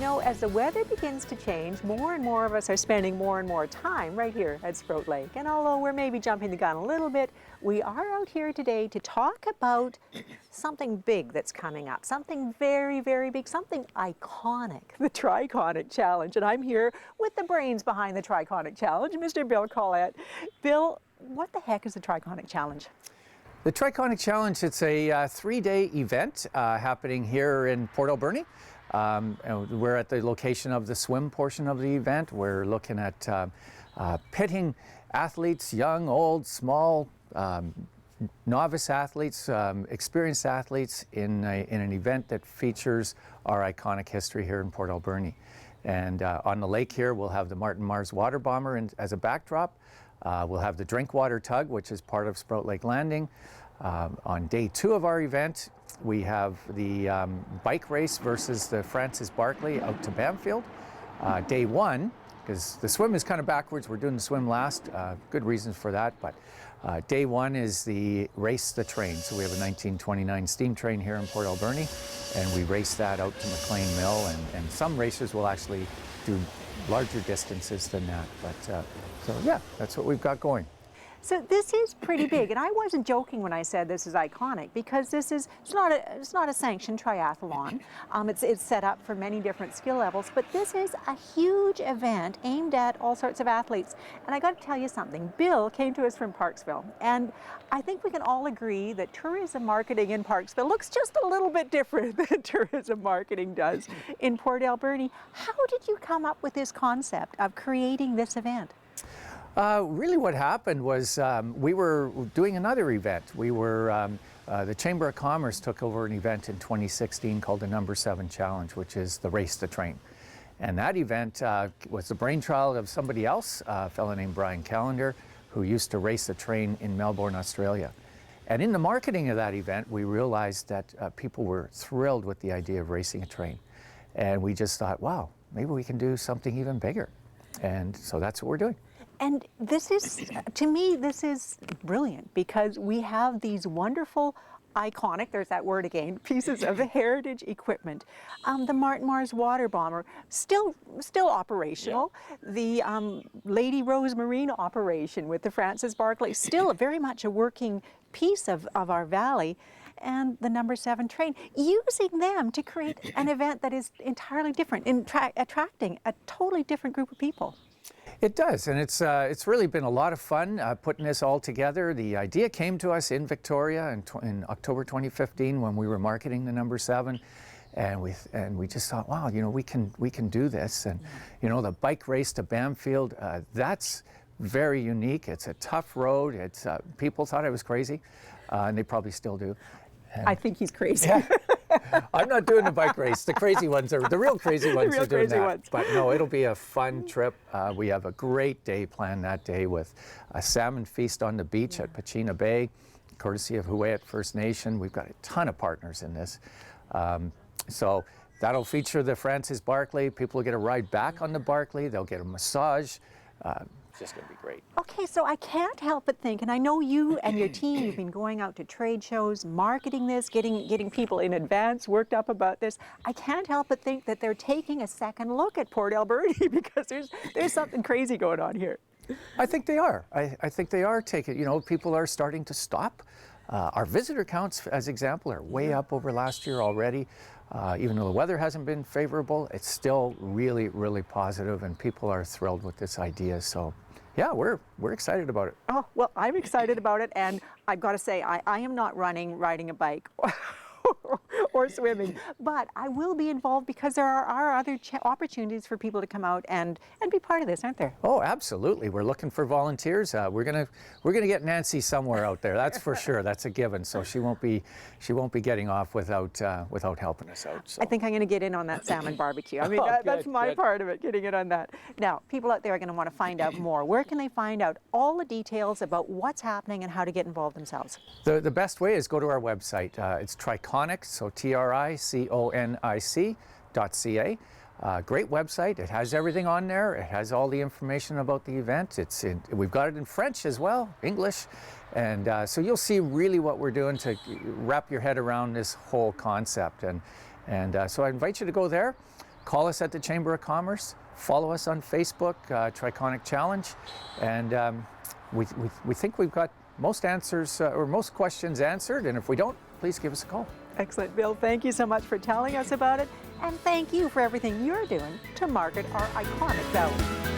know, as the weather begins to change, more and more of us are spending more and more time right here at Sprout Lake. And although we're maybe jumping the gun a little bit, we are out here today to talk about something big that's coming up, something very, very big, something iconic, the Conic Challenge. And I'm here with the brains behind the Conic Challenge, Mr. Bill Collette. Bill, what the heck is the Conic Challenge? The Conic Challenge, it's a 3-day event happening here in Port Alberni. We're at the location of the swim portion of the event. We're looking at pitting athletes, young, old, small, novice athletes, experienced athletes in an event that features our iconic history here in Port Alberni. And on the lake here, we'll have the Martin Mars water bomber as a backdrop. We'll have the drink water tug, which is part of Sprout Lake Landing. On day 2 of our event, we have the bike race versus the Francis Barkley out to Bamfield. Day 1, because the swim is kind of backwards, we're doing the swim last, good reasons for that, but day 1 is the race the train. So we have a 1929 steam train here in Port Alberni, and we race that out to McLean Mill, and some racers will actually do larger distances than that, but so yeah, that's what we've got going. So this is pretty big, and I wasn't joking when I said this is iconic, because it's not a sanctioned triathlon. It's set up for many different skill levels, but this is a huge event aimed at all sorts of athletes. And I got to tell you something. Bill came to us from Parksville, and I think we can all agree that tourism marketing in Parksville looks just a little bit different than tourism marketing does in Port Alberni. How did you come up with this concept of creating this event? Really what happened was we were doing another event. The Chamber of Commerce took over an event in 2016 called the Number 7 Challenge, which is the race the train. And that event was the brainchild of somebody else, a fellow named Brian Callender, who used to race the train in Melbourne, Australia. And in the marketing of that event, we realized that people were thrilled with the idea of racing a train. And we just thought, wow, maybe we can do something even bigger. And so that's what we're doing. And this is, to me, this is brilliant, because we have these wonderful, iconic, there's that word again, pieces of heritage equipment. The Martin Mars water bomber, still operational. Yeah. The Lady Rose Marine operation with the Francis Barkley, still very much a working piece of our valley. And the Number 7 train, using them to create an event that is entirely different, attracting a totally different group of people. It does, and it's really been a lot of fun putting this all together. The idea came to us in Victoria in October 2015 when we were marketing the Number 7, and we just thought, wow, you know, we can do this. And you know, the bike race to Bamfield, that's very unique. It's a tough road. It's people thought I was crazy, and they probably still do. And I think he's crazy. Yeah. I'm not doing the bike race. The crazy ones are, the real crazy ones are doing that. But no, it'll be a fun trip. We have a great day planned that day with a salmon feast on the beach at Pachina Bay, courtesy of Huayet First Nation. We've got a ton of partners in this. So that'll feature the Francis Barkley. People will get a ride back on the Barkley. They'll get a massage. It's just going to be great. Okay, so I can't help but think, and I know you and your team, you've been going out to trade shows, marketing this, getting people in advance worked up about this. I can't help but think that they're taking a second look at Port Alberni, because there's something crazy going on here. I think they are. I think they are taking, you know, people are starting to stop. Our visitor counts, as example, are way up over last year already. Even though the weather hasn't been favorable, it's still really, really positive, and people are thrilled with this idea. So yeah, we're excited about it. Oh, well, I'm excited about it, and I've got to say, I am not riding a bike or swimming, but I will be involved, because there are other opportunities for people to come out and be part of this, aren't there? Oh, absolutely. We're looking for volunteers. We're gonna get Nancy somewhere out there. That's for sure. That's a given. So she won't be getting off without helping us out. So. I think I'm going to get in on that salmon barbecue. I mean, that's my part of it, getting in on that. Now, people out there are going to want to find out more. Where can they find out all the details about what's happening and how to get involved themselves? The best way is go to our website. It's Conic, so TRICONIC.ca. Great website. It has everything on there. It has all the information about the event. We've got it in French as well, English. And so you'll see really what we're doing to wrap your head around this whole concept. And so I invite you to go there. call us at the Chamber of Commerce, follow us on Facebook, Conic Challenge, and we think we've got most answers or most questions answered, and if we don't, please give us a call. Excellent, Bill. Thank you so much for telling us about it, and thank you for everything you're doing to market our iconic valley.